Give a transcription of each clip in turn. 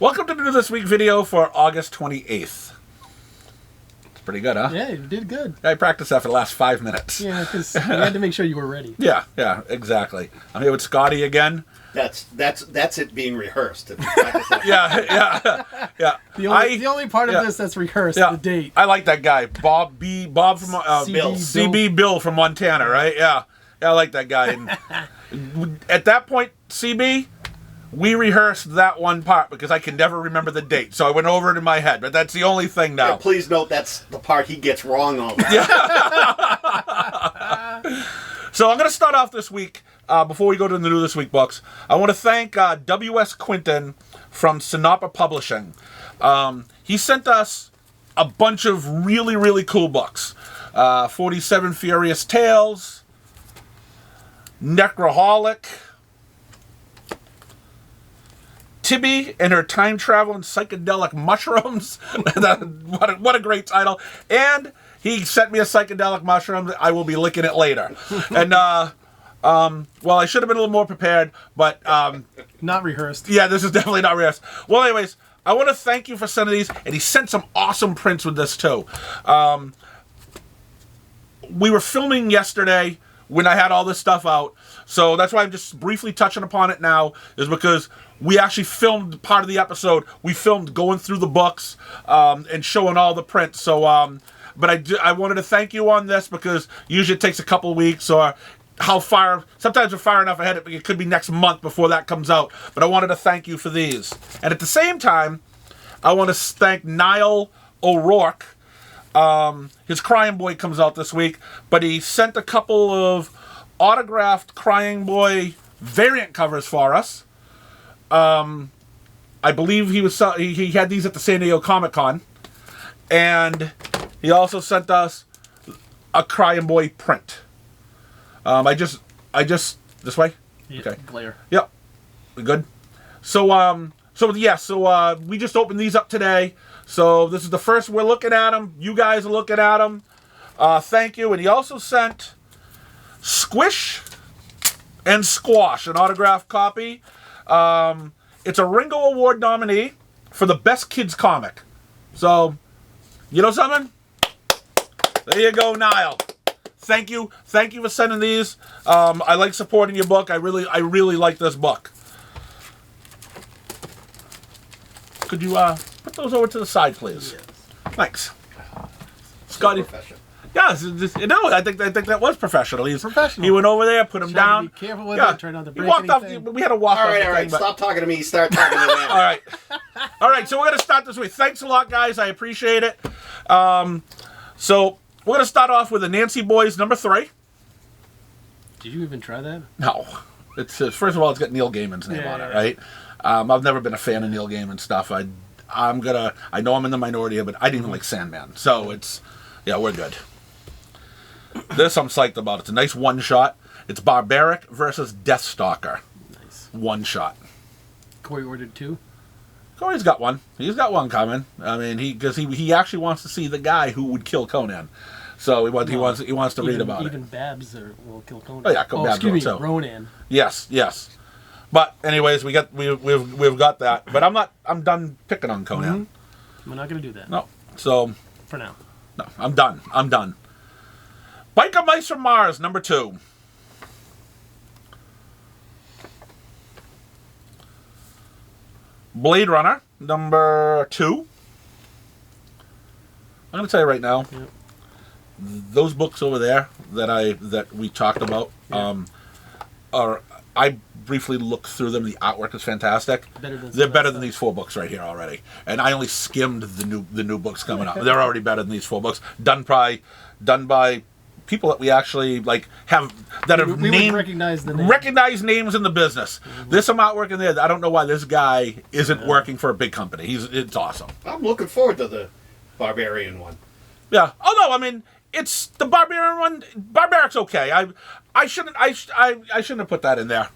Welcome to the New This Week video for August 28th. It's pretty good, huh? Yeah, you did good. I practiced that for the last 5 minutes. Yeah, because we had to make sure you were ready. Yeah, exactly. I'm here with Scotty again. That's it being rehearsed. If you practice that. Yeah. The only part of this that's rehearsed, the date. I like that guy, Bob from CB Bill from Montana, right? Yeah, I like that guy. And at that point, CB, we rehearsed that one part because I can never remember the date, so I went over it in my head. But that's the only thing now. Yeah, please note that's the part he gets wrong all the time. Yeah. So I'm going to start off this week. Before we go to the New This Week books, I want to thank W.S. Quinton from Sinapa Publishing. He sent us a bunch of really, really cool books. 47 Furious Tales, Necroholic, Tibby and Her Time Travel and Psychedelic Mushrooms. What a great title. And he sent me a psychedelic mushroom. I will be licking it later. And, well, I should have been a little more prepared, but... not rehearsed. Yeah, this is definitely not rehearsed. Well, anyways, I want to thank you for sending these, and he sent some awesome prints with this, too. We were filming yesterday when I had all this stuff out, so that's why I'm just briefly touching upon it now, is because we actually filmed part of the episode. We filmed going through the books and showing all the prints, so... but I wanted to thank you on this, because usually it takes a couple weeks, or... sometimes we're far enough ahead, it could be next month before that comes out, but I wanted to thank you for these. And at the same time, I want to thank Niall O'Rourke. His Crying Boy comes out this week, but he sent a couple of autographed Crying Boy variant covers for us. I believe he had these at the San Diego Comic-Con, and he also sent us a Crying Boy print. I just this way. Yeah, okay. Glare. Yep. We good. So we just opened these up today. So this is the first we're looking at them. You guys are looking at them. Thank you. And he also sent Squish and Squash, an autographed copy. It's a Ringo Award nominee for the best kids comic. So, you know something? There you go, Niall. Thank you for sending these. I like supporting your book. I really like this book. Could you put those over to the side, please? Yes. Thanks, Scotty. Yes, I think that was professional. He's professional. He went over there, put him down. To be careful with it. Try not to break anything. Off. We had to walk. All right. Stop talking to me. Start talking to them. All right. So we're gonna start this week. Thanks a lot, guys. I appreciate it. So. We're going to start off with the Nancy Boys number 3. Did you even try that? No. It's first of all, it's got Neil Gaiman's name on it, right? I've never been a fan of Neil Gaiman stuff. I know I'm in the minority, but I didn't even like Sandman. So we're good. This I'm psyched about. It's a nice one-shot. It's Barbaric versus Deathstalker. Nice. One-shot. Corey ordered 2? Corey's got one. He's got one coming. I mean, because he actually wants to see the guy who would kill Conan. So he wants to read about it. Even Babs will kill Conan. Oh yeah, Babs will too. Ronan. Yes. But anyways, we've got that. But I'm done picking on Conan. Mm-hmm. We're not gonna do that. No. So for now. No, I'm done. Biker Mice from Mars, number 2. Blade Runner, number 2. I'm going to tell you right now, those books over there that we talked about, I briefly looked through them. The artwork is fantastic. They're better than these 4 books right here already. And I only skimmed the new books coming up. They're already better than these 4 books. Done by people that we actually recognize names in the business. Mm-hmm. There's some artwork in there. I don't know why this guy isn't working for a big company. It's awesome. I'm looking forward to the Barbarian one. Yeah. Oh no, I mean it's the Barbarian one. Barbaric's okay. I shouldn't have put that in there.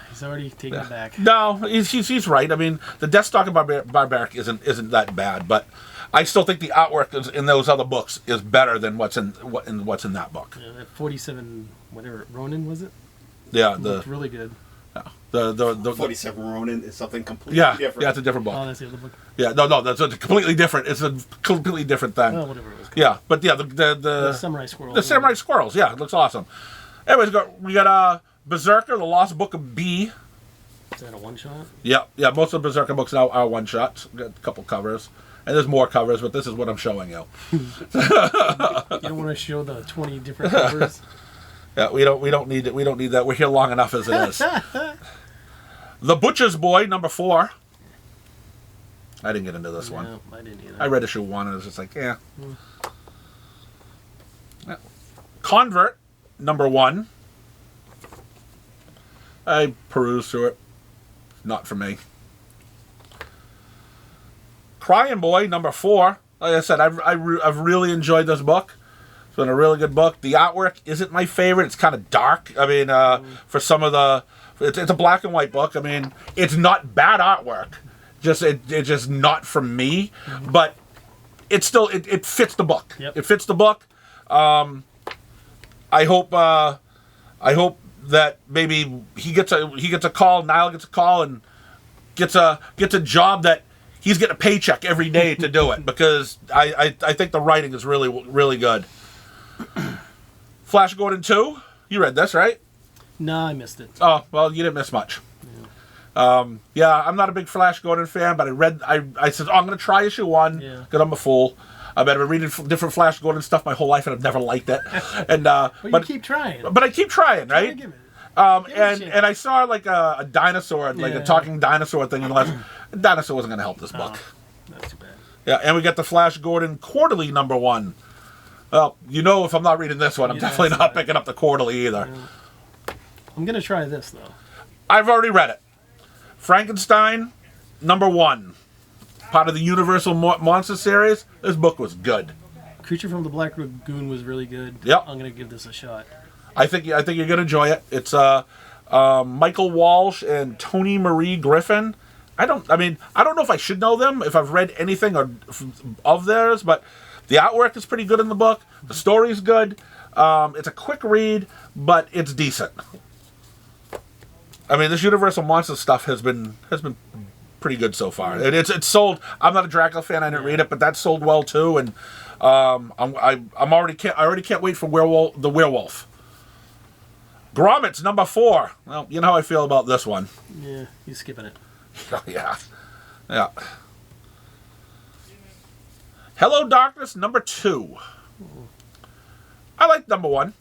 He's already taken it back. No, he's right. I mean the Deathstalker Barbaric isn't that bad, but I still think the artwork in those other books is better than what's in that book. Yeah, that 47, whatever, Ronin was it? Yeah, looked really good. Yeah. The 47 Ronin is something completely yeah, different. yeah, it's a different book. Oh, that's the other book. Yeah, no, that's a completely different. It's a completely different thing. Oh, whatever it was. Yeah, but yeah, The samurai squirrel. the samurai squirrels. Yeah, it looks awesome. Anyways, we got Berserker, the Lost Book of B. Is that a one shot? Yeah, most of the Berserker books now are one shots. Got a couple covers, and there's more covers, but this is what I'm showing you. You don't want to show the 20 different covers. Yeah, we don't need it. We don't need that. We're here long enough as it is. The Butcher's Boy, number 4. I didn't get into this one. No, I didn't either. I read issue 1 and it was just like, yeah. Convert, number 1. I perused through it. Not for me. Crying Boy, number 4. Like I said, I've really enjoyed this book. It's been a really good book. The artwork isn't my favorite. It's kind of dark. I mean, for some of the... It's a black and white book. I mean, it's not bad artwork. It's just not for me. But it still... It fits the book. Yep. It fits the book. I hope that maybe he gets a call, Niall gets a call, and gets a job that he's getting a paycheck every day to do it, because I think the writing is really, really good. Flash Gordon 2, you read this, right? No, I missed it. Oh, well, you didn't miss much. Yeah, I'm not a big Flash Gordon fan, but I said, I'm going to try issue 1, because I'm a fool. I've been reading different Flash Gordon stuff my whole life, and I've never liked it. And but you keep trying. But I keep trying, right? Give it. And I saw like a dinosaur, like a talking dinosaur thing in the last. Dinosaur wasn't going to help this book. That's too bad. Yeah, and we got the Flash Gordon quarterly number 1. Well, if I'm not reading this one, I'm definitely not picking up the quarterly either. Yeah. I'm going to try this, though. I've already read it. Frankenstein, number 1. Part of the Universal Monster series. This book was good. Creature from the Black Lagoon was really good. Yep. I'm going to give this a shot. I think you're going to enjoy it. It's Michael Walsh and Toni Marie Griffin. I don't know if I should know them, if I've read anything of theirs, but the artwork is pretty good in the book. The story's good. It's a quick read, but it's decent. I mean, this Universal Monster stuff has been pretty good so far. It's sold. I'm not a Dracula fan. I didn't read it, but that sold well too. And I already can't wait for the werewolf. Gromit's number 4. Well, you know how I feel about this one. Yeah, he's skipping it. Yeah. Hello Darkness, number 2. I like number 1.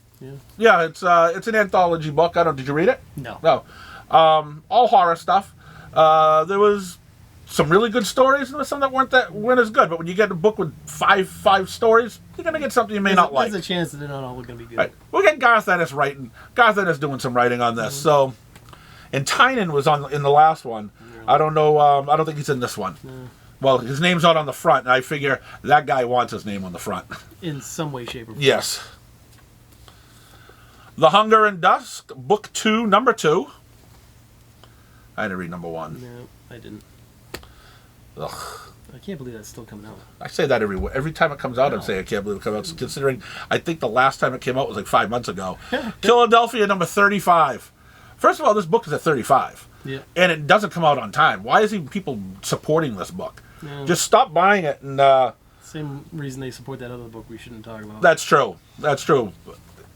Yeah, it's an anthology book. Did you read it? No. All horror stuff. There was some really good stories, and there was some that weren't as good. But when you get a book with five stories, you're gonna get something you may not like. There's a chance that they're not all gonna be good. Right. We'll get Garth Ennis writing. Garth Ennis doing some writing on this. So, and Tynan was in the last one. I don't know. I don't think he's in this one. Well, his name's not on the front, and I figure that guy wants his name on the front. In some way, shape, or form. Yes. The Hunger and Dusk, book 2, number 2. I didn't read number 1. No, I didn't. Ugh. I can't believe that's still coming out. I say that every time it comes out. I'm saying I can't believe it comes out. Considering I think the last time it came out was like 5 months ago. Philadelphia, number 35. First of all, this book is at 35. Yeah. And it doesn't come out on time. Why is people supporting this book? Yeah. Just stop buying it. And same reason they support that other book we shouldn't talk about. That's true.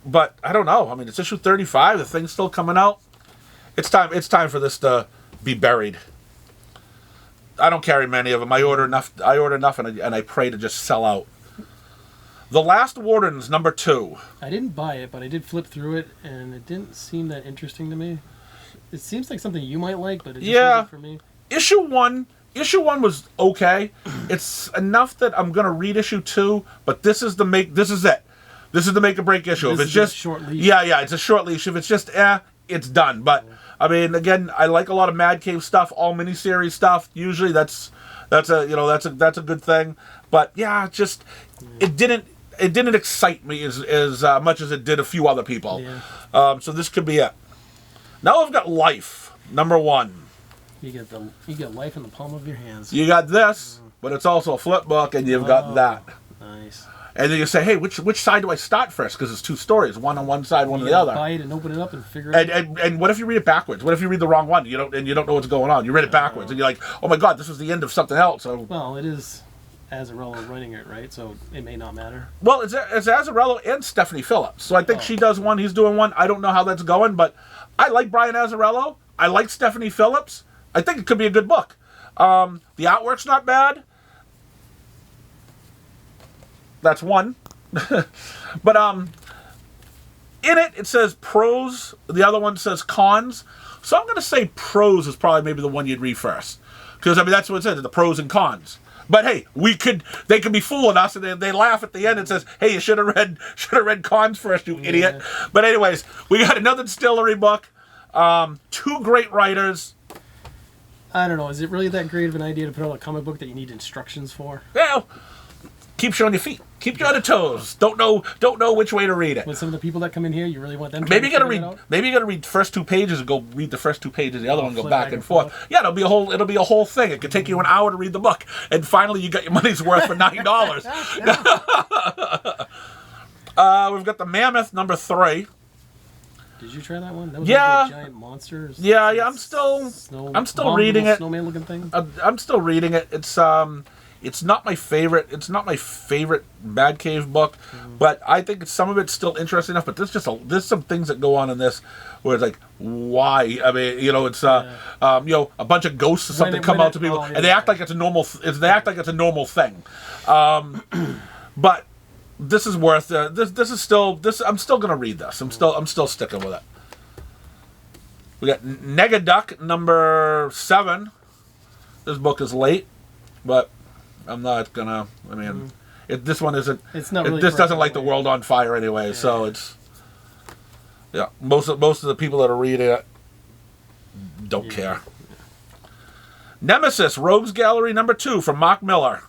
But I don't know. I mean, it's issue 35. The thing's still coming out. It's time for this to be buried. I don't carry many of them. I order enough, and I pray to just sell out. The Last Wardens, number 2. I didn't buy it, but I did flip through it, and it didn't seem that interesting to me. It seems like something you might like, but it just wasn't for me. Issue 1 was okay. It's enough that I'm gonna read issue 2, but this is it. This is the make or break issue. If it's just short leash. Yeah, it's a short leash. If it's just it's done. But I mean, again, I like a lot of Mad Cave stuff, all miniseries stuff. Usually, that's a good thing. But yeah, it didn't excite me as much as it did a few other people. Yeah. So this could be it. Now I've got Life, number 1. You get life in the palm of your hands. You got this, but it's also a flip book, and you've got that. Nice. And then you say, hey, which side do I start first? Because it's 2 stories, one on one side, one on the other. Buy it and open it up and figure it out. And what if you read it backwards? What if you read the wrong one? You don't know what's going on. You read it backwards, and you're like, oh my god, this is the end of something else. So, well, it is Azzarello running it, right? So it may not matter. well, it's Azzarello and Stephanie Phillips. So I think she does one, he's doing one. I don't know how that's going, but I like Brian Azzarello. I like Stephanie Phillips. I think it could be a good book. The artwork's not bad. That's one. But in it says pros. The other one says cons. So I'm going to say pros is probably maybe the one you'd read first. Because, I mean, that's what it says, the pros and cons. But hey, they could be fooling us, and they laugh at the end and says, "Hey, you should have read cons first, you idiot." But anyways, we got another distillery book. 2 great writers. I don't know. Is it really that great of an idea to put out a comic book that you need instructions for? Well, keeps you on your feet, keep you on your toes. Don't know which way to read it. With some of the people that come in here, you really want them to Maybe you gotta figure read. it out? Maybe you gotta read the first 2 pages and go read the first 2 pages. The other one go flip back and forth. Yeah, it'll be a whole thing. It could take you an hour to read the book, and finally you got your money's worth for $9. We've got the Mammoth number 3. Did you try that one? That was Yeah. like a giant monster. Yeah. I'm still reading it. Snowman looking thing. I'm still reading it. It's not my favorite. It's not my favorite Bad Cave book, but I think some of it's still interesting enough. But there's some things that go on in this where it's like, why? I mean, it's a bunch of ghosts or something come out to people, and they act like it's a normal. They act like it's a normal thing. But this is worth. This is still. I'm still gonna read this. I'm still sticking with it. We got Negaduck number 7. This book is late, but I'm not gonna. I mean, this one isn't. It's not really. This doesn't light the world on fire anyway, so it's. Yeah, most of the people that are reading it don't care. Nemesis Rogues Gallery number 2 from Mark Miller.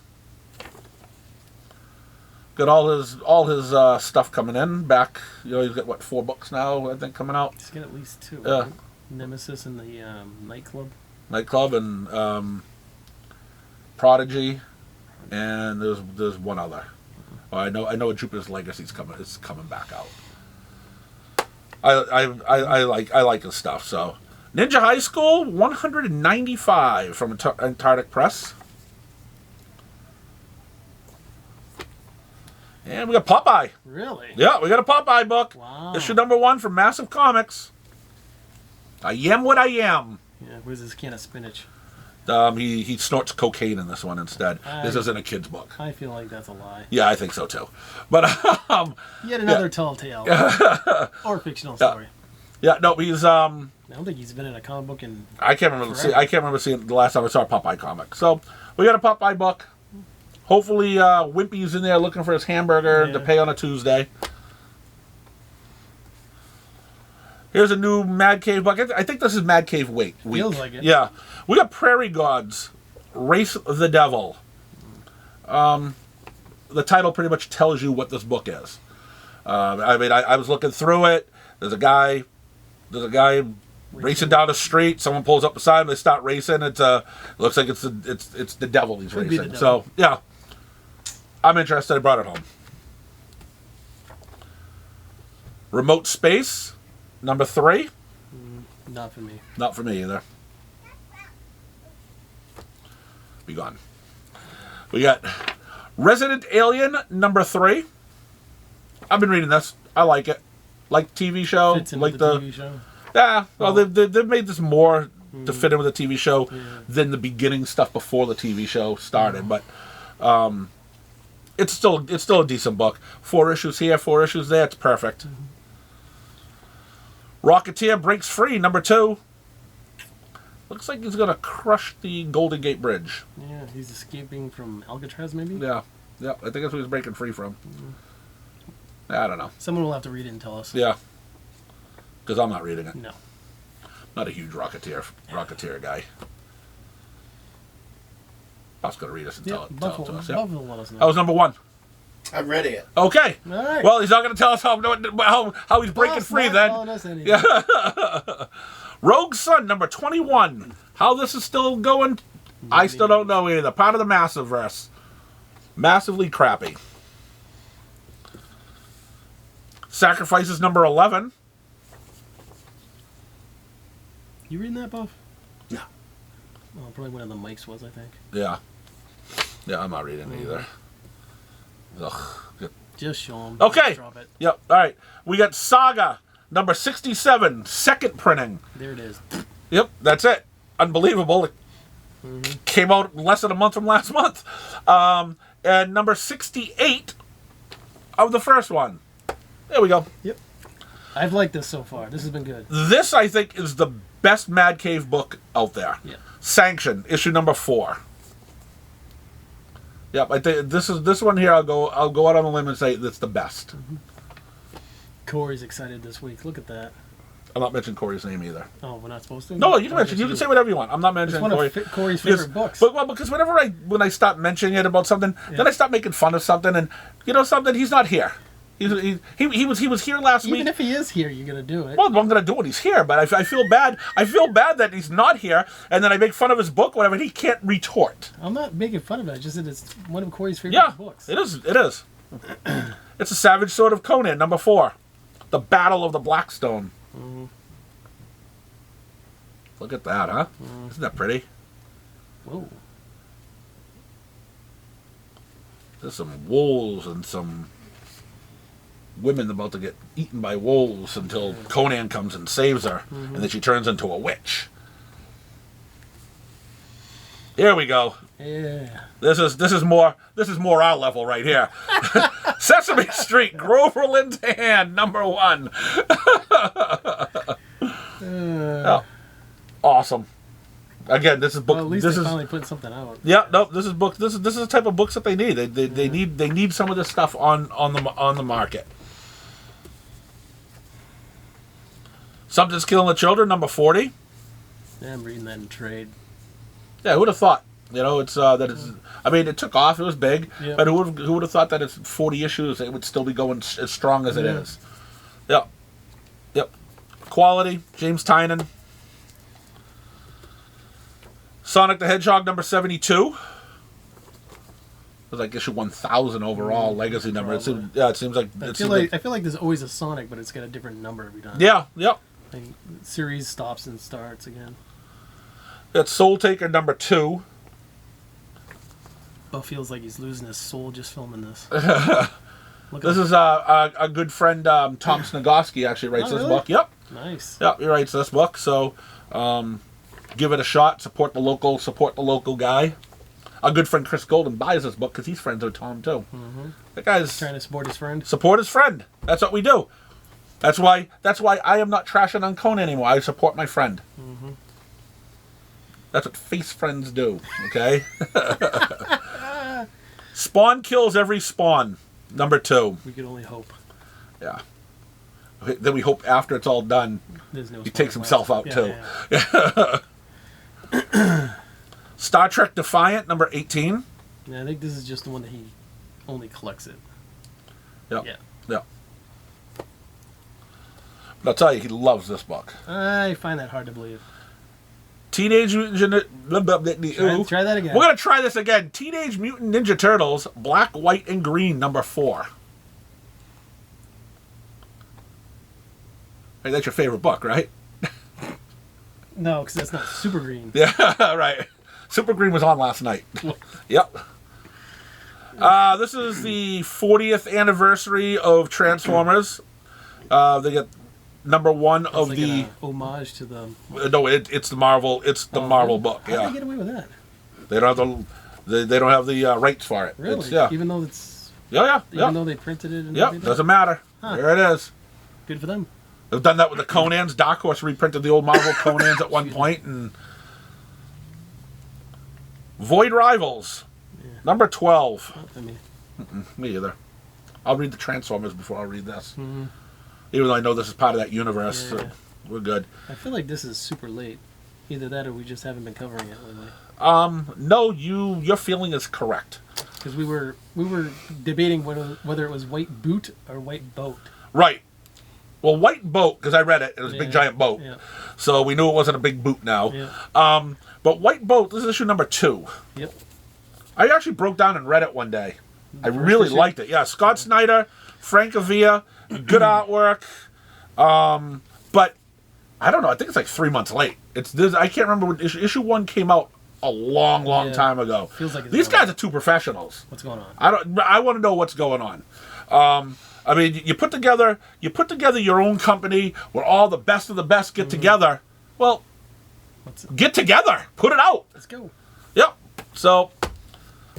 Got all his stuff coming in back. He's got 4 books now, I think, coming out. He's got at least 2. Yeah. Right? Nemesis and the Nightclub and Prodigy, and there's one other. Oh, I know Jupiter's Legacy is coming back out. I like his stuff. So Ninja High School 195 from Antarctic Press. And we got Popeye. Really? Yeah, we got a Popeye book. Wow. Issue number 1 from Massive Comics. I am what I am. Yeah, where's this can of spinach? He snorts cocaine in this one instead. This isn't a kid's book. I feel like that's a lie. Yeah, I think so too. But Yet another tall tale. Or fictional story. Yeah, no, he's I don't think he's been in a comic book in. I can't remember seeing the last time I saw a Popeye comic. So we got a Popeye book. Hopefully, Wimpy's in there looking for his hamburger to pay on a Tuesday. Here's a new Mad Cave book. I think this is Mad Cave week. Feels like it. Yeah. We got Prairie Gods, Race the Devil. The title pretty much tells you what this book is. I mean, I was looking through it. There's a guy racing down the street. Someone pulls up beside him. They start racing. It looks like it's the devil he's Could be the racing. devil. So yeah, I'm interested. I brought it home. Remote Space, number 3. Not for me. Not for me either. Be gone. We got Resident Alien number 3. I've been reading this. I like it. Like TV show. Fits in like with the TV show. Yeah. Well, they've made this more to fit in with the TV show than the beginning stuff before the TV show started. But it's still a decent book. 4 issues here, 4 issues there. It's perfect. Rocketeer breaks free, number 2. Looks like he's gonna crush the Golden Gate Bridge. Yeah, he's escaping from Alcatraz, maybe. Yeah. I think that's what he's breaking free from. I don't know. Someone will have to read it and tell us. Yeah. Because I'm not reading it. No. Not a huge Rocketeer guy. Buff's gonna read us and tell it to us. Yeah. Buff will let us know. That was number 1. I'm ready it. Okay. All right. Well, he's not going to tell us how he's breaking Buff's free not then. telling us anything. Yeah. Rogue Sun number 21. How this is still going, I still don't know either. Part of the Massiveverse. Massively crappy. Sacrifices number 11. You reading that, Buff? No. Oh, probably one of the mics was, I think. Yeah. Yeah, I'm not reading it either. Ugh. Just show them. Okay. Drop it. Yep. All right. We got Saga number 67, second printing. There it is. Yep. That's it. Unbelievable. It came out less than a month from last month. And number 68 of the first one. There we go. Yep. I've liked this so far. This has been good. This, I think, is the best Mad Cave book out there. Yeah. Sanction, issue number 4. Yep, I think this one here. I'll go out on a limb and say that's the best. Corey's excited this week. Look at that. I'm not mentioning Corey's name either. Oh, we're not supposed to? No, you can mention. You can say whatever you want. I'm not mentioning It's one Corey. of Corey's favorite books. But because when I stop mentioning it about something, then I stop making fun of something, and you know something. He's not here. He was here last week. Even if he is here, you're gonna do it. Well, I'm going to do when he's here, but I feel bad. I feel bad that he's not here, and then I make fun of his book, whatever, and he can't retort. I'm not making fun of it. I just said it's one of Corey's favorite books. It is. It is. It's a Savage Sword of Conan, number 4. The Battle of the Blackstone. Look at that, huh? Isn't that pretty? Whoa. There's some wolves and some women about to get eaten by wolves until Conan comes and saves her, and then she turns into a witch. Here we go. Yeah. This is more our level right here. Sesame Street, Groverland's Hand, number 1. Oh, awesome. Again, this is book. Well, at least this they is finally put something out. yeah. No, this is book. This is the type of books that they need. They need some of this stuff on the market. Something's Killing the Children, number 40. Yeah, I'm reading that in trade. Yeah, who would have thought? You know, it's that it's. I mean, it took off. It was big, but who would have thought that it's 40 issues? It would still be going as strong as it is. Yep. Yep. Quality. James Tynan. Sonic the Hedgehog number 72. It was like issue 1000 overall legacy number. It seems like I feel like there's always a Sonic, but it's got a different number every time. Yeah. Yep. Like, series stops and starts again. That's Soul Taker number 2. Buff feels like he's losing his soul just filming this. This is a good friend, Tom Snagowski, actually writes this book. Yep. Nice. Yep, he writes this book. So give it a shot. Support the local guy. A good friend, Chris Golden, buys this book because he's friends with Tom too. That guy's trying to support his friend. Support his friend. That's what we do. That's why I am not trashing on Conan anymore. I support my friend. That's what face friends do. Okay. Spawn kills every Spawn. Number 2. We could only hope. Yeah. Okay, then we hope after it's all done, There's no he takes himself out too. Yeah. Star Trek Defiant, number 18. Yeah, I think this is just the one that he only collects it. Yep. Yeah. Yep. But I'll tell you, he loves this book. I find that hard to believe. Teenage Mutant Ninja... Try that again. We're going to try this again. Teenage Mutant Ninja Turtles, Black, White, and Green, number 4. Hey, that's your favorite book, right? No, because that's not Super Green. Yeah, right. Super Green was on last night. Yep. This is the 40th anniversary of Transformers. They get number 1 of like the... an homage to the... No, it's the Marvel. It's the Marvel book. How did they get away with that? They don't have they don't have the rights for it. Really? It's, Even though it's... Yeah. Even though they printed it and Yep, everything? doesn't matter. Huh. There it is. Good for them. They've done that with the Conans. Dark Horse reprinted the old Marvel Conans at one point, and Void Rivals, number 12. Not for me. Me either. I'll read the Transformers before I read this, even though I know this is part of that universe. Yeah. So we're good. I feel like this is super late. Either that or we just haven't been covering it lately. No, your feeling is correct. Because we were debating whether it was White Boot or White Boat. Right. Well, White Boat, because I read it. It was a big Yeah. giant boat. Yeah. So we knew it wasn't a big boot now. Yeah. But White Boat, this is issue number 2. Yep. I actually broke down and read it one day. I first really issue? liked it. Yeah, Scott Snyder, Frank Avila, good artwork. But I don't know. I think it's like 3 months late. It's this. I can't remember when issue 1 came out a long time ago. Feels like these guys are two professionals. What's going on? I want to know what's going on. I mean, you put together your own company where all the best of the best get together. Well, get together, put it out. Let's go. Yep. So,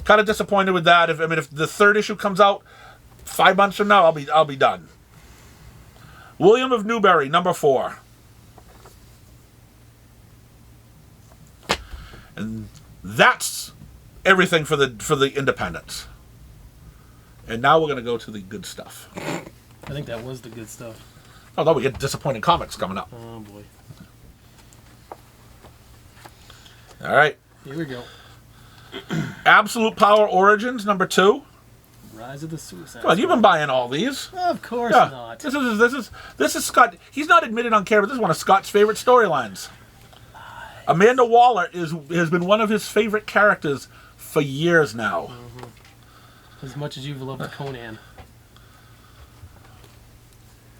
kind of disappointed with that. If the 3rd issue comes out 5 months from now, I'll be done. William of Newbury, number 4. And that's everything for the independents. And now we're going to go to the good stuff. I think that was the good stuff. Oh, no, we get disappointing comics coming up. Oh, boy. All right. Here we go. Absolute Power Origins, number 2. Rise of the Suicide Come on, you've been buying all these. Of course not. This is Scott. He's not admitted on camera. This is one of Scott's favorite storylines. Amanda Waller has been one of his favorite characters for years now. As much as you've loved Conan.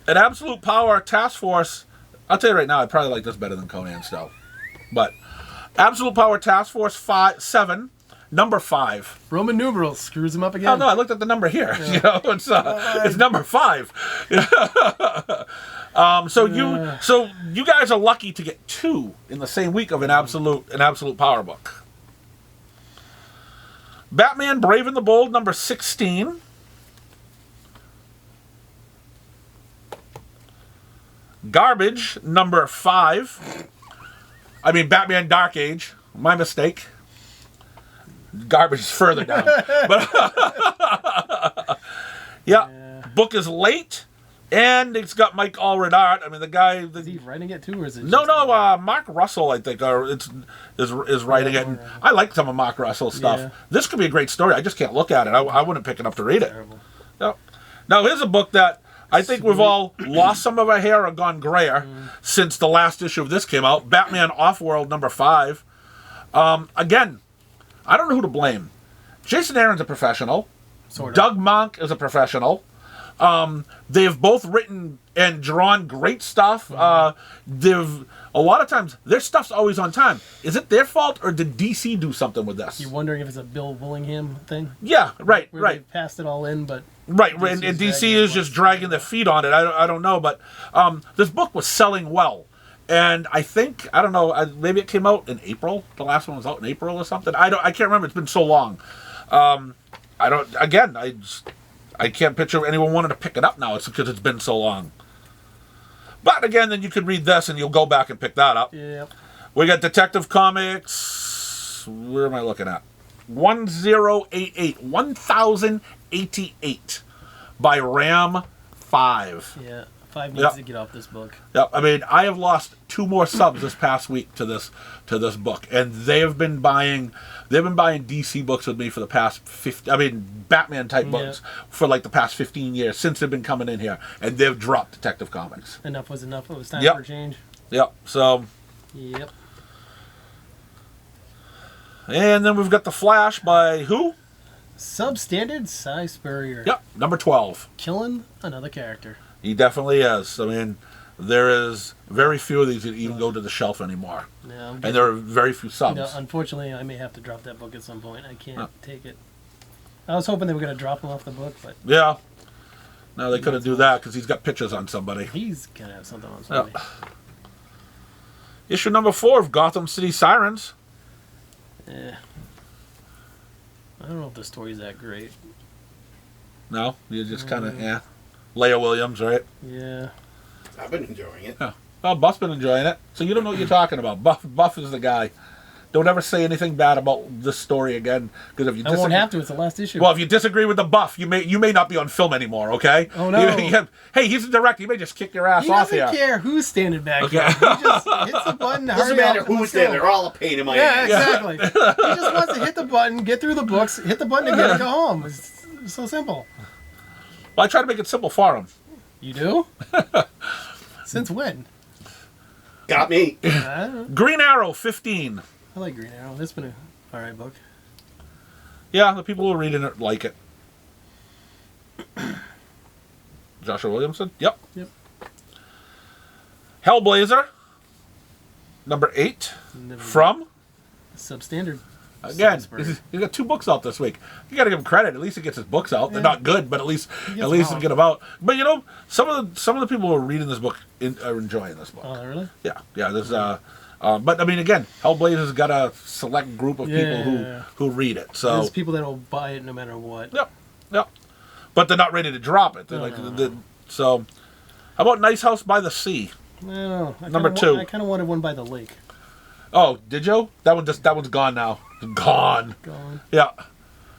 An Absolute Power Task Force. I'll tell you right now, I probably like this better than Conan still. But Absolute Power Task Force 7, number 5. Roman numerals screws him up again. Oh no, I looked at the number here. Yeah. You know, it's number 5. So you guys are lucky to get 2 in the same week of an Absolute Power book. Batman Brave and the Bold, number 16. Garbage, number 5. I mean, Batman Dark Age. My mistake. Garbage is further down. But yeah, book is late, and it's got Mike Allred art. I mean, the guy. Is he writing it too, or is it? No. Mark Russell, I think, is writing it. And I like some of Mark Russell's stuff. Yeah. This could be a great story. I just can't look at it. I wouldn't pick it up to read it. Terrible. No. Now here's a book that I think we've all lost some of our hair or gone grayer since the last issue of this came out. Batman Offworld, number 5. Again, I don't know who to blame. Jason Aaron's a professional. Sort of. Doug Monk is a professional. They have both written and drawn great stuff. A lot of times their stuff's always on time. Is it their fault, or did DC do something with this? You're wondering if it's a Bill Willingham thing? Yeah, right. They passed it all in, but right, and DC is just dragging their feet on it. I don't know, but this book was selling well. And I think, I don't know, maybe it came out in April. The last one was out in April or something. I can't remember. It's been so long. I can't picture anyone wanting to pick it up now. It's because it's been so long. But again, then you could read this and you'll go back and pick that up. Yep. We got Detective Comics. Where am I looking at? 1088 by Ram 5. Yeah. 5 needs to get off this book. Yeah, I mean, I have lost 2 more subs this past week to this book, and they've been buying DC books with me for the past Batman type books for like the past 15 years since they've been coming in here, and they've dropped Detective Comics. Enough was enough. It was time for a change. Yep. So. Yep. And then we've got The Flash by who? Substandard Cy Spurrier. Yep, number 12. Killing another character. He definitely is. I mean, there is very few of these that even go to the shelf anymore. Yeah, and there are very few subs. You know, unfortunately, I may have to drop that book at some point. I can't take it. I was hoping they were going to drop him off the book, but... Yeah. No, they couldn't do that because he's got pictures on somebody. He's going to have something on somebody. Yeah. Issue number 4 of Gotham City Sirens. Yeah. I don't know if the story's that great. No? You're just kind of, Leia Williams, right? Yeah. I've been enjoying it. Yeah. Well, Buff's been enjoying it, so you don't know what you're talking about. Buff is the guy. Don't ever say anything bad about this story again, because if you I won't have to. It's the last issue. Well, if you disagree with the Buff, you may not be on film anymore. Okay? Oh no! Hey, he's a director. He may just kick your ass off here. He doesn't care who's standing back here. He just hits the button. Doesn't matter who's there. They're all a pain in my ass. Yeah, exactly. He just wants to hit the button, get through the books, hit the button again, and go home. It's so simple. Well, I try to make it simple for him. You do? Since when? Got me. Green Arrow 15. I like Green Arrow. That's been a alright book. Yeah, the people who are reading it like it. Joshua Williamson. Yep. Yep. Hellblazer, number 8, Never from... Substandard. Again, Salzburg. he's got 2 books out this week. You got to give him credit. At least he gets his books out. They're Yeah. not good, but at least He he gets get them out. But you know, some of the people who are reading this book are enjoying this book. Oh, really? Yeah. There's but I mean, again, Hellblazer's got a select group of people who read it. So There's people that will buy it no matter what. Yep. But they're not ready to drop it. They're so. How about Nice House by the Sea? No, Number 2. I kind of wanted one by the lake. Oh, did you? That one's gone now. Gone. Yeah.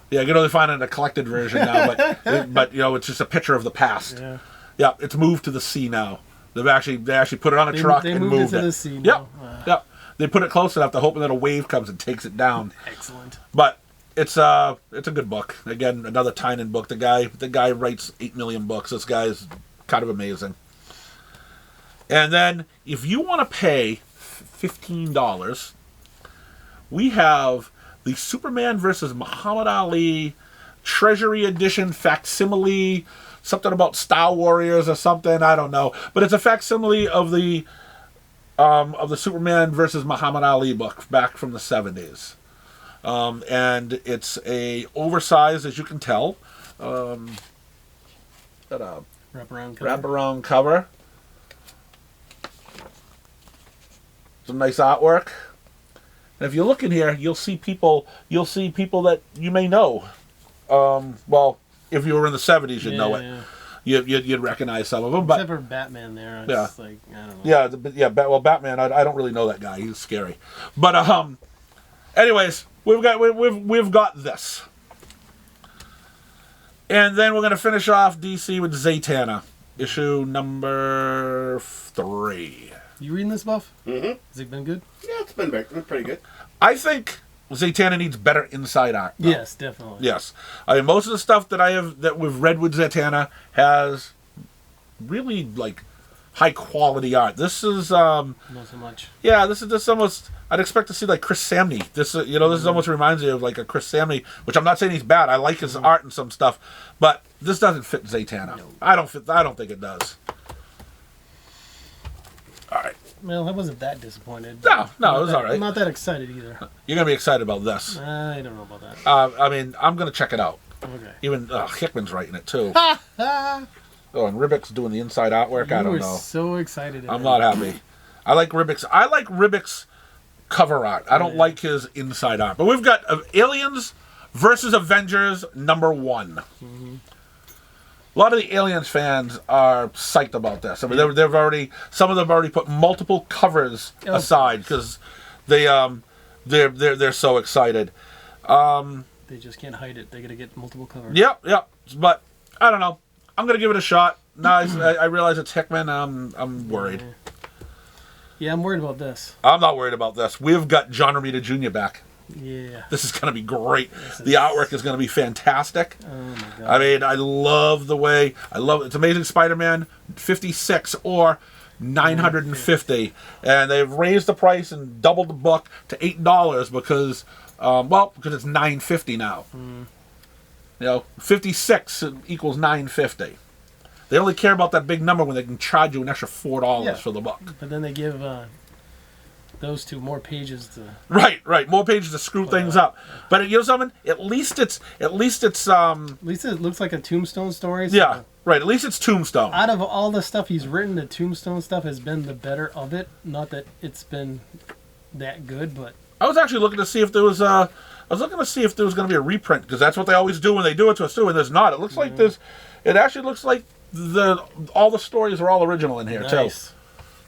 Yeah, you can only find it in a collected version now, but you know, it's just a picture of the past. Yeah. Yeah, it's moved to the sea now. They actually put it on a truck and moved it it. to the sea Yep. now. Yep. They put it close enough to hoping that a wave comes and takes it down. Excellent. But it's a good book. Again, another Tynan book. The guy writes 8 million books. This guy's kind of amazing. And then if you want to pay $15, we have the Superman versus Muhammad Ali Treasury Edition facsimile, something about Star Warriors or something, I don't know. But it's a facsimile of the Superman versus Muhammad Ali book back from the 70s. And it's a oversized, as you can tell, wraparound cover. Some nice artwork. And if you look in here, you'll see people that you may know. Well, if you were in the 70s, you'd know it. Yeah. You'd recognize some of them. Except for Batman there. It's like, I don't know. Yeah, well, Batman, I don't really know that guy. He's scary. But, anyways, we've got this. And then we're going to finish off DC with Zatanna, issue number 3. You reading this, Buff? Mm-hmm. Has it been good? Yeah, it's been pretty good. I think Zatanna needs better inside art. Though. Yes, definitely. Yes. I mean, most of the stuff that we've read with Zatanna has really, like, high quality art. This is, not so much. Yeah, this is just almost, I'd expect to see, like, Chris Samney. This this almost reminds me of, like, a Chris Samney, which I'm not saying he's bad. I like his art and some stuff. But this doesn't fit Zatanna. No. I don't think it does. All right. Well, I wasn't that disappointed. No, it was all right. I'm not that excited either. You're going to be excited about this. I don't know about that. I mean, I'm going to check it out. Okay. Even Hickman's writing it, too. And Ribick's doing the inside artwork. I don't know. You were so excited. I'm not happy. I like Ribick's cover art. I don't like his inside art. But we've got Aliens versus Avengers number 1. Mm-hmm. A lot of the Aliens fans are psyched about this. I mean, some of them have already put multiple covers aside because they're so excited. They just can't hide it. They got to get multiple covers. Yep. But I don't know. I'm gonna give it a shot. No, I realize it's Hickman. I'm worried. Yeah, I'm worried about this. I'm not worried about this. We've got John Romita Jr. back. Yeah. This is going to be great. The artwork is going to be fantastic. Oh, my God. I mean, I love the way... It's Amazing Spider-Man 56 or 950. And they've raised the price and doubled the book to $8 because it's $9.50 now. Mm. 56 equals $9.50. They only care about that big number when they can charge you an extra $4 for the book. But then they give... those two more pages to right more pages to screw things up, but you know something, at least it looks like a Tombstone story. So right, at least it's Tombstone. Out of all the stuff he's written, the Tombstone stuff has been the better of it. Not that it's been that good, but I was actually looking to see if there was going to be a reprint, because that's what they always do when they do it to us too, and there's not. It looks like this. It actually looks like all the stories are all original in here too.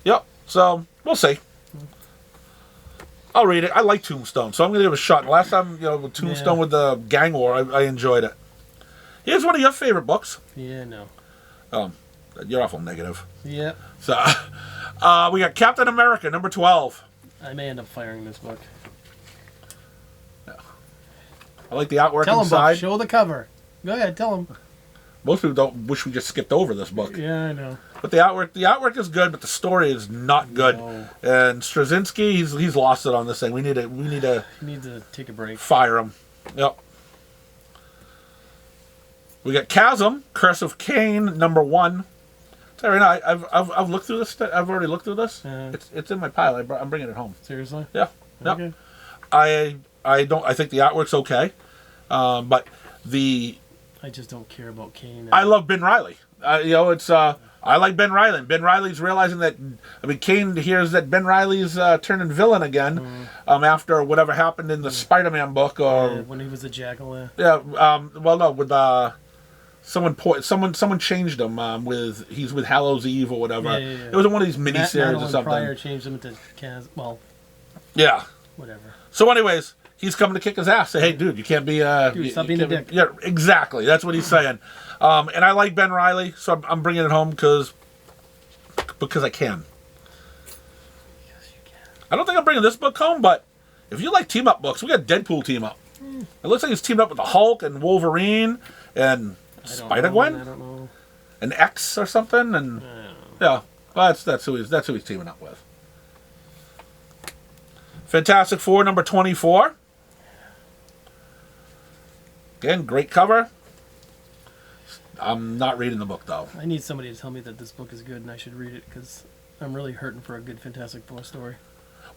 Yep. So we'll see. I'll read it. I like Tombstone, so I'm going to give it a shot. Last time, with Tombstone with the gang war, I enjoyed it. Here's one of your favorite books. Yeah, no. You're awful negative. Yep. So, we got Captain America, number 12. I may end up firing this book. Yeah. I like the artwork tell inside. Buck, show the cover. Go ahead, tell him. Most people don't wish we just skipped over this book. Yeah, I know. But the artwork is good, but the story is not good. No. And Straczynski, he's lost it on this thing. We need to He needs to take a break. Fire him. Yep. We got Chasm, Curse of Cain, number 1. Sorry, no, I've looked through this. I've already looked through this. It's in my pile. I'm bringing it home. Seriously? Yeah. Okay. I don't. I think the artwork's okay, but I just don't care about Kane. I love Ben Reilly. It's I like Ben Reilly. And Ben Reilly's realizing that. I mean, Kane hears that Ben Reilly's turning villain again after whatever happened in the Spider-Man book, or when he was a jackal. Yeah. Well, no, with someone changed him. He's with Hallows Eve or whatever. Yeah. It was in one of these miniseries or something. Pryor changed him to Yeah. whatever. So, anyways, he's coming to kick his ass. Say, hey, dude, you can't be. Dude, stop being a dick. Yeah, exactly. That's what he's saying. And I like Ben Reilly, so I'm bringing it home because I can. Yes, you can. I don't think I'm bringing this book home, but if you like team up books, we got Deadpool team up. It looks like he's teamed up with the Hulk and Wolverine and Spider-Gwen. I don't know. An X or something, and yeah, well, that's who he's teaming up with. Fantastic Four number 24. Again, great cover. I'm not reading the book though. I need somebody to tell me that this book is good and I should read it because I'm really hurting for a good Fantastic Four story.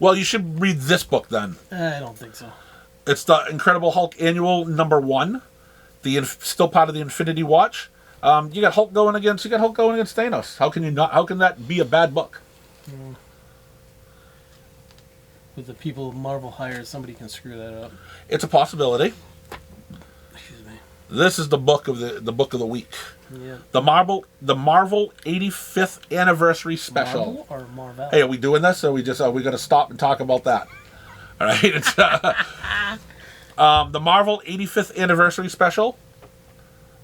Well, you should read this book then. I don't think so. It's the Incredible Hulk Annual number 1. Still part of the Infinity Watch. You got Hulk going against Thanos. How can that be a bad book? With the people Marvel hires, somebody can screw that up. It's a possibility. Excuse me. This is the book of the book of the week. Yeah. The Marvel 85th anniversary special. Marvel or Marvel? Hey, are we doing this? Or are we going to stop and talk about that? All right. It's the Marvel 85th anniversary special.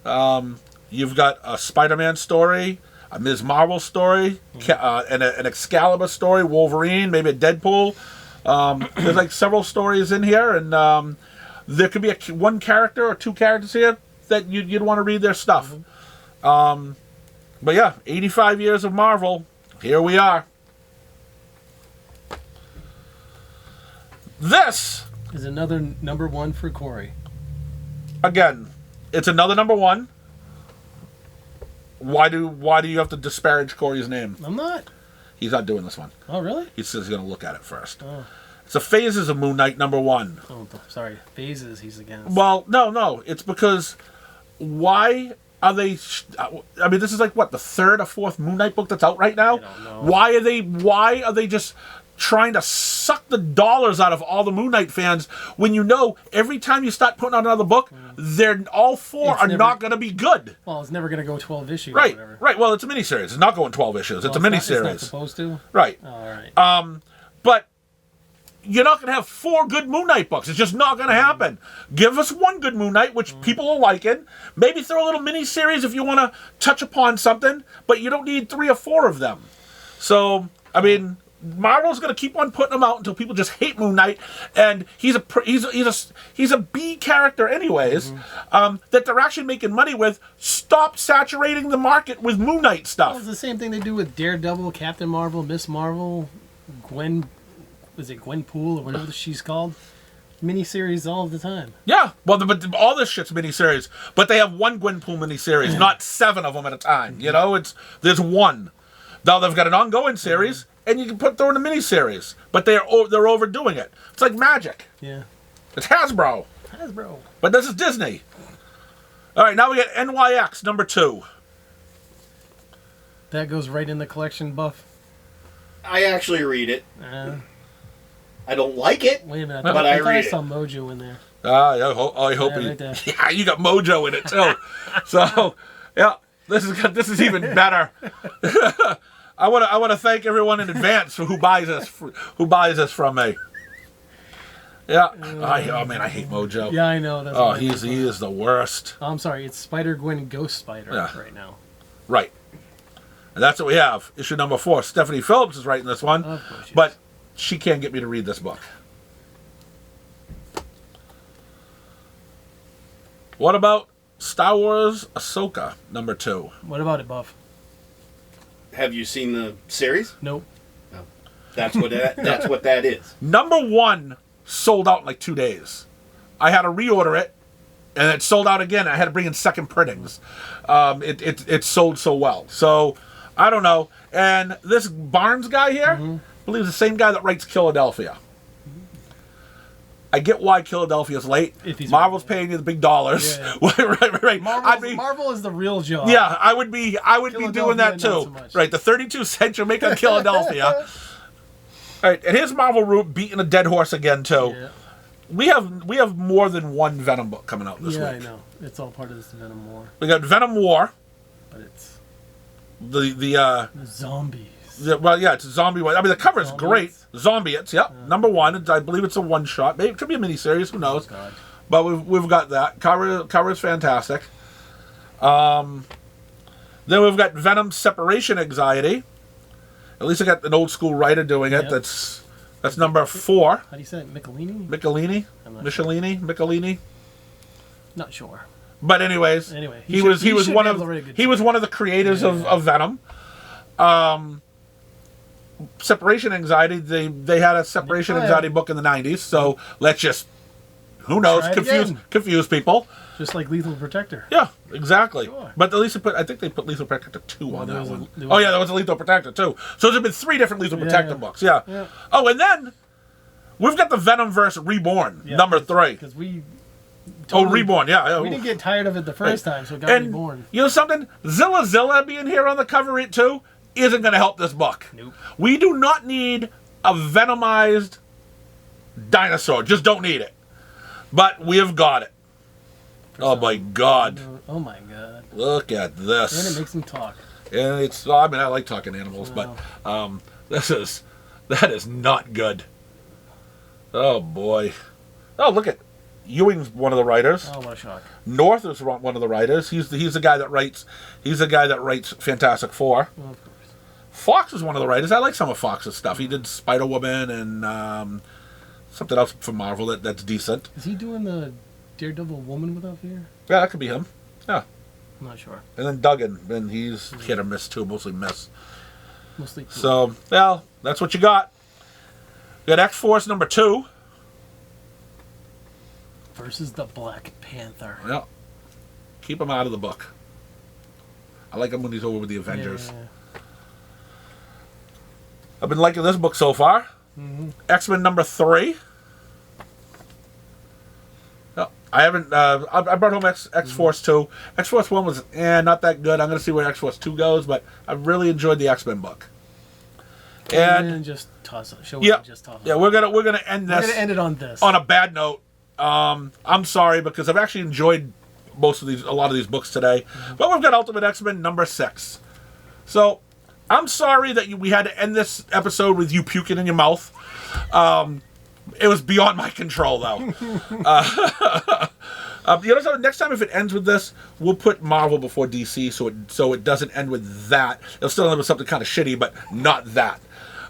You've got a Spider-Man story, a Ms. Marvel story, and an Excalibur story, Wolverine, maybe a Deadpool. There's like several stories in here, and there could be one character or two characters here that you'd want to read their stuff. But yeah, 85 years of Marvel. Here we are. This is another number 1 for Corey. Again, it's another number 1. Why do you have to disparage Corey's name? I'm not. He's not doing this one. Oh, really? He says he's going to look at it first. Oh. It's the Phases of Moon Knight number 1. Oh, sorry. Phases he's against. Well, no. It's because why are they... I mean, this is like, what, the 3rd or 4th Moon Knight book that's out right now? I don't know. Why are they just trying to suck the dollars out of all the Moon Knight fans when you know every time you start putting out another book, they're all 4 are not going to be good. Well, it's never going to go 12 issues Right, or whatever. right. Well, it's a miniseries. It's not going 12 issues. It's a miniseries. It's not supposed to? Right. Oh, all right. But you're not going to have 4 good Moon Knight books. It's just not going to happen. Give us one good Moon Knight, which people are liking. Maybe throw a little miniseries if you want to touch upon something, but you don't need 3 or 4 of them. So, I mean... Marvel's going to keep on putting them out until people just hate Moon Knight, and he's a B character anyways. That they're actually making money with. Stop saturating the market with Moon Knight stuff. Well, it's the same thing they do with Daredevil, Captain Marvel, Miss Marvel, Gwen Poole or whatever she's called. Miniseries all the time. Yeah, well, but all this shit's miniseries, but they have one Gwenpool miniseries, not 7 of them at a time. You know, there's one. Now they've got an ongoing series. And you can throw in a miniseries, but they're overdoing it. It's like Magic. Yeah. It's Hasbro. But this is Disney. All right, now we got NYX number 2. That goes right in the collection, Buff. I actually read it. I don't like it. Wait a minute, but I thought read I it. saw Mojo in there. I hope right there. Yeah, you got Mojo in it too. So yeah, this is even better. I want to thank everyone in advance for who buys this from me. Yeah. I hate Mojo. Yeah, I know. He is the worst. Oh, I'm sorry. It's Spider-Gwen Ghost Spider right now. Right. And that's what we have. Issue number 4. Stephanie Phillips is writing this one, Of course she but she can't get me to read this book. What about Star Wars Ahsoka number 2? What about it, Buff? Have you seen the series? Nope. No. That's what that is. Number 1 sold out in like 2 days. I had to reorder it and it sold out again. I had to bring in second printings. It sold so well. So I don't know. And this Barnes guy here, I believe the same guy that writes Philadelphia. I get why Philadelphia's late. Marvel's paying you the big dollars. Yeah. right. Marvel is the real job. Yeah, I would be doing that too. So right, the 32 cent you're making Philadelphia. All right, and here's Marvel Root beating a dead horse again too. Yeah. We have more than one Venom book coming out this week. I know. It's all part of this Venom War. We got Venom War. But it's the zombies. It's a zombie one. I mean, the cover is Zombie-its. great. Zombie-its, yep. Number one. I believe it's a one-shot. Maybe it could be a miniseries. Who knows? God. But we've got that. Cover is fantastic. Then we've got Venom Separation Anxiety. At least I got an old school writer doing it. Yep. That's number 4. How do you say it? Michelini? Michelini? I'm not Michelini? Not sure. But anyways, Anyway, he was one of the creators of Venom. Separation Anxiety. They had a Separation Anxiety book in the 90s. So let's just, who knows, confuse people. Just like Lethal Protector. Yeah, exactly. Sure. But at least I think they put Lethal Protector 2 on that one. there was a Lethal Protector 2. So there's been 3 different Lethal Protector books. Yeah. Oh, and then we've got the Venomverse Reborn, number 3. Because we... Reborn, yeah. We didn't get tired of it the first time, so it got reborn. You know something? Zilla being here on the cover it too isn't going to help this book. Nope. We do not need a venomized dinosaur. Just don't need it. But we have got it. Oh my God. Oh my God. Look at this. And it makes them talk. And it's, I mean, I like talking animals, but that is not good. Oh boy. Oh, look at Ewing's one of the writers. Oh, what a shock. North is one of the writers. He's the guy that writes Fantastic Four. Well, of course. Fox is one of the writers. I like some of Fox's stuff. He did Spider-Woman and something else for Marvel that's decent. Is he doing the Daredevil Woman Without Fear? Yeah, that could be him. Yeah. I'm not sure. And then Duggan, and he's hit or miss too, mostly miss. Mostly cool. So, well, that's what you got. You got X-Force number 2. Versus the Black Panther. Yeah. Keep him out of the book. I like him when he's over with the Avengers. Yeah. I've been liking this book so far. Mm-hmm. X-Men number 3. I haven't. I brought home X-Force 2. X-Force 1 was not that good. I'm going to see where X-Force 2 goes, but I really enjoyed the X-Men book. And just toss it. Just toss it. Yeah, we're gonna end this. We're gonna end it on this. On a bad note. I'm sorry because I've actually enjoyed a lot of these books today, but we've got Ultimate X-Men number 6. So I'm sorry that we had to end this episode with you puking in your mouth. It was beyond my control, though. So next time if it ends with this, we'll put Marvel before DC, so it doesn't end with that. It'll still end with something kind of shitty, but not that.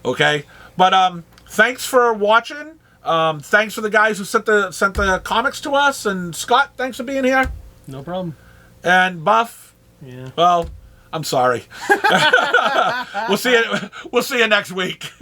Okay? But thanks for watching. Thanks for the guys who sent the comics to us, and Scott, thanks for being here. No problem. And Buff. Yeah. Well, I'm sorry. We'll see you next week.